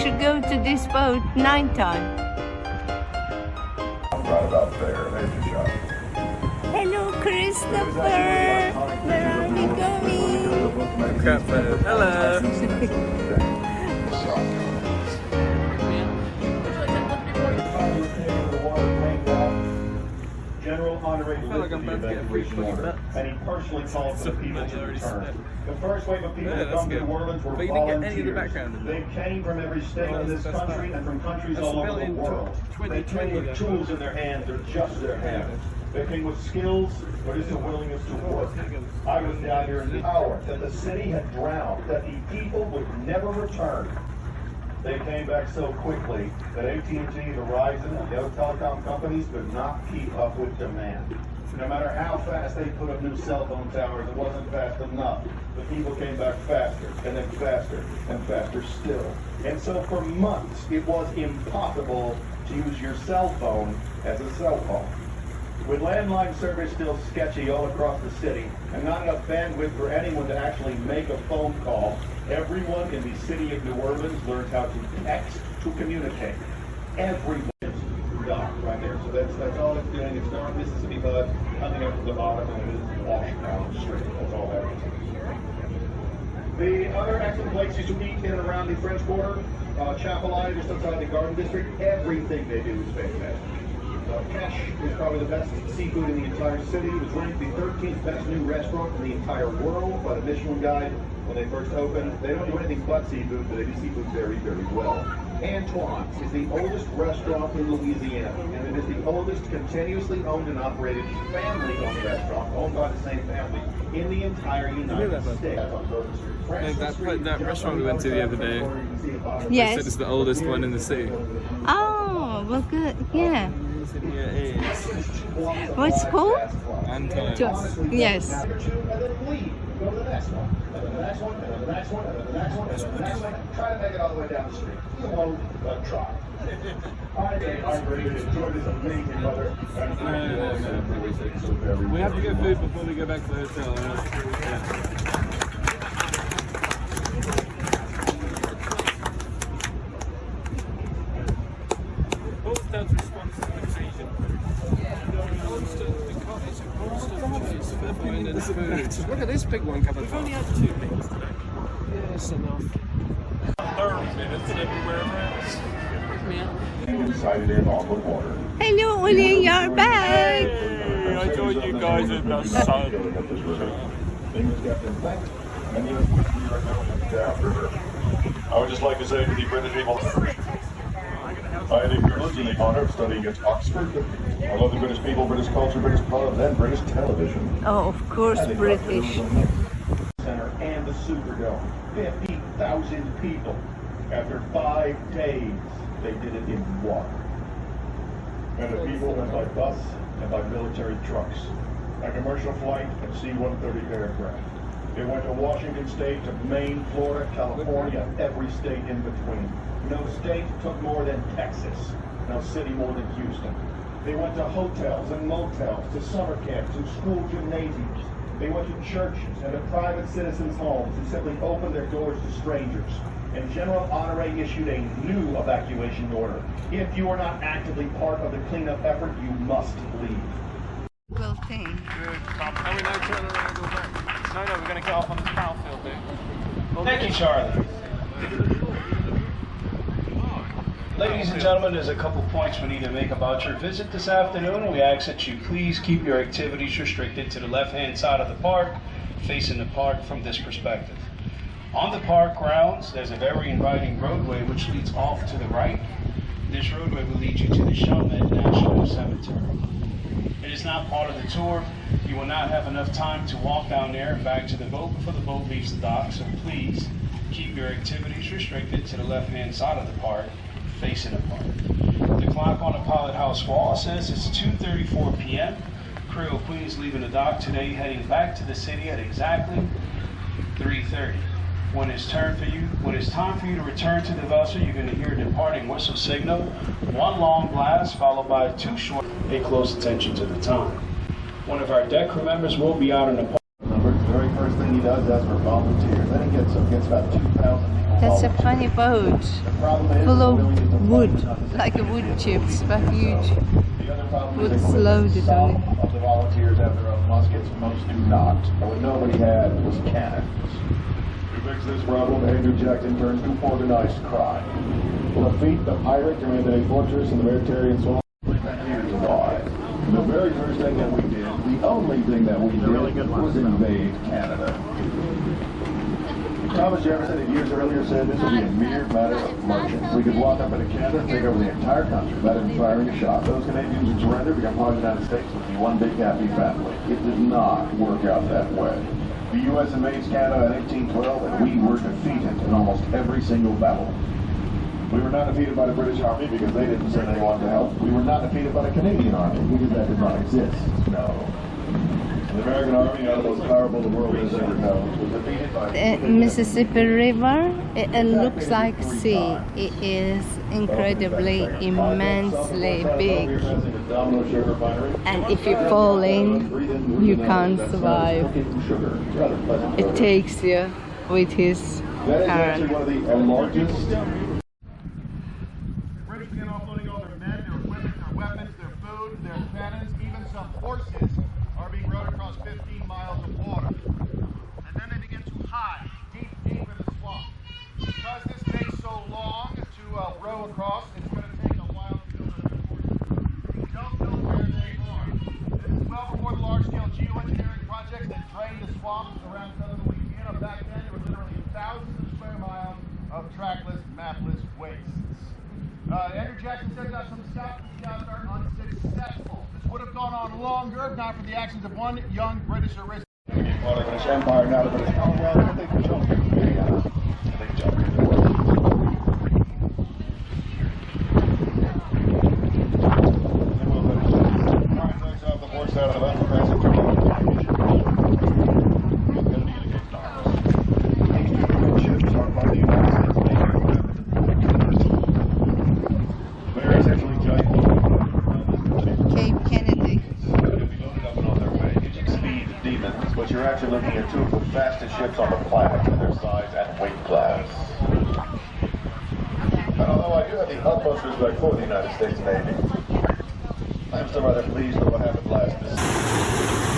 should go to this boat nighttime. Right about there. There's your shot. Hello, Christopher. Where are you going? Crap photo. Hello. General Honorary I feel like I'm about to get a free order, and he personally called for the people to return. The first wave of people to come to New Orleans were but you didn't get any of the volunteers. background. They came from every state in this country and from countries all over the world. They came with tools in their hands, or just their hands. They came with skills, but it's a willingness to work. I was down here empowered that the city had drowned, that the people would never return. They came back so quickly that AT&T, Verizon, and the other telecom companies could not keep up with demand. No matter how fast they put up new cell phone towers, it wasn't fast enough. The people came back faster, and then faster, and faster still. And so for months, it was impossible to use your cell phone as a cell phone. With landline service still sketchy all across the city, and not enough bandwidth for anyone to actually make a phone call, everyone in the city of New Orleans learned how to text to communicate. Everyone is dock right there. So that's all it's doing. It's North Mississippi Bud coming up to the bottom, and it is washing down the street. That's all that is. The other excellent places to eat in and around the French Quarter, Chapel Eye, just outside the Garden District, everything they do is fantastic. Cash is probably the best seafood in the entire city. It was ranked the 13th best new restaurant in the entire world by the Michelin Guide when they first opened. They don't do anything but seafood, but they do seafood very, very well. Antoine's is the oldest restaurant in Louisiana, and it is the oldest continuously owned and operated family-owned restaurant, owned by the same family, in the entire United States. That restaurant we went to the other day, they Yes. said it's the oldest one in the city. Oh, well, good. Yeah. Yeah, it is. What's called? Anton. Yes. Go to the next one, and then the next one, and then the next one, and then the next one, and then the next one. Try to make it all the way down the street. You won't, but try. I think I'm ready to enjoy this amazing weather. We have to get food before we go back to the hotel. Yeah. Look at this big one coming. We've only had 2 things today. Yeah, that's enough. 30 minutes everywhere else. Sighted in on the water. Hello, Uli, you're back. Hey, I joined you guys in the sun. Things kept intact, and you downriver. I would just like to say to the British people, I had the privilege and the honor of studying at Oxford. I love the British people, British culture, British pubs, and British television. Oh, of course, British. Center and the Superdome. 50,000 people. After 5 days, they did it in water. And the people went by bus and by military trucks. A commercial flight and C-130 aircraft. They went to Washington State, to Maine, Florida, California, every state in between. No state took more than Texas. No city more than Houston. They went to hotels and motels, to summer camps and school gymnasiums. They went to churches and to private citizens' homes who simply opened their doors to strangers. And General Honore issued a new evacuation order. If you are not actively part of the cleanup effort, you must leave. Well, thing. Are we now turn around and go back? No, we're going to get off on the battlefield there. Thank you, Charlie. Ladies and gentlemen, there's a couple points we need to make about your visit this afternoon. We ask that you please keep your activities restricted to the left-hand side of the park, facing the park from this perspective. On the park grounds, there's a very inviting roadway which leads off to the right. This roadway will lead you to the Chalmette National Cemetery. It is not part of the tour. You will not have enough time to walk down there and back to the boat before the boat leaves the dock, so please keep your activities restricted to the left-hand side of the park, facing the park. The clock on the pilot house wall says it's 2:34 p.m. Crew of Queens leaving the dock today, heading back to the city at exactly 3:30. When it's time for you to return to the vessel, you're going to hear a departing whistle signal, 1 long blast followed by 2 short. Pay close attention to the time. One of our deck crew members will be out in the park. The very first thing he does is ask for volunteers. Then he gets about 2,000 people. That's a funny boat, full of wood, like a wood chips, but huge. Wood's loaded on it. Some of the volunteers have their own muskets, most do not. And what nobody had was cannons. To fix this problem, Andrew Jackson turned to organized crime. To defeat the pirate commanded a fortress in the Mediterranean swamp. Here's why. The very first thing that we did, the only thing that we did, was invade Canada. Thomas Jefferson had years earlier said this would be a mere matter of motion. We could walk up into Canada and take over the entire country without even firing a shot. Those Canadians would surrender, become part of the United States, would be one big happy family. It did not work out that way. The U.S. invades Canada in 1812, and we were defeated in almost every single battle. We were not defeated by the British Army because they didn't send anyone to help. We were not defeated by the Canadian Army because that did not exist. No. The American Army, out of the most powerful the world has ever known, was defeated by The Mississippi River, it looks like sea. It is incredibly, immensely big. And if you fall in, you can't survive. It takes you with his current. one of the largest. British began offloading all their men, their equipment, their weapons, their food, their cannons, even some horses are being rowed across 15 miles of water. And then they begin to hide deep in the swamp. Because this takes so long to row across, it's going to take a while to build their forces. We don't know where they are. This is well before the large-scale geoengineering projects that drained the swamps around southern Louisiana. Back then, there were literally thousands of square miles of trackless, mapless wastes. Andrew Jackson sends out some scouts. The scouts are unsuccessful. This would have gone on longer if not for the actions of one young British aristocrat. Well, the British Empire, now the British Commonwealth, they jumped. They jumped. Off the port side of the vessel, passing through ships are by the United States Navy. They're essentially giant. Cape Kennedy. Demons, but you're actually looking at two of the fastest ships on the planet in their size and weight class. And although I do have the utmost respect for the United States Navy, I'm still rather pleased with what happened last December.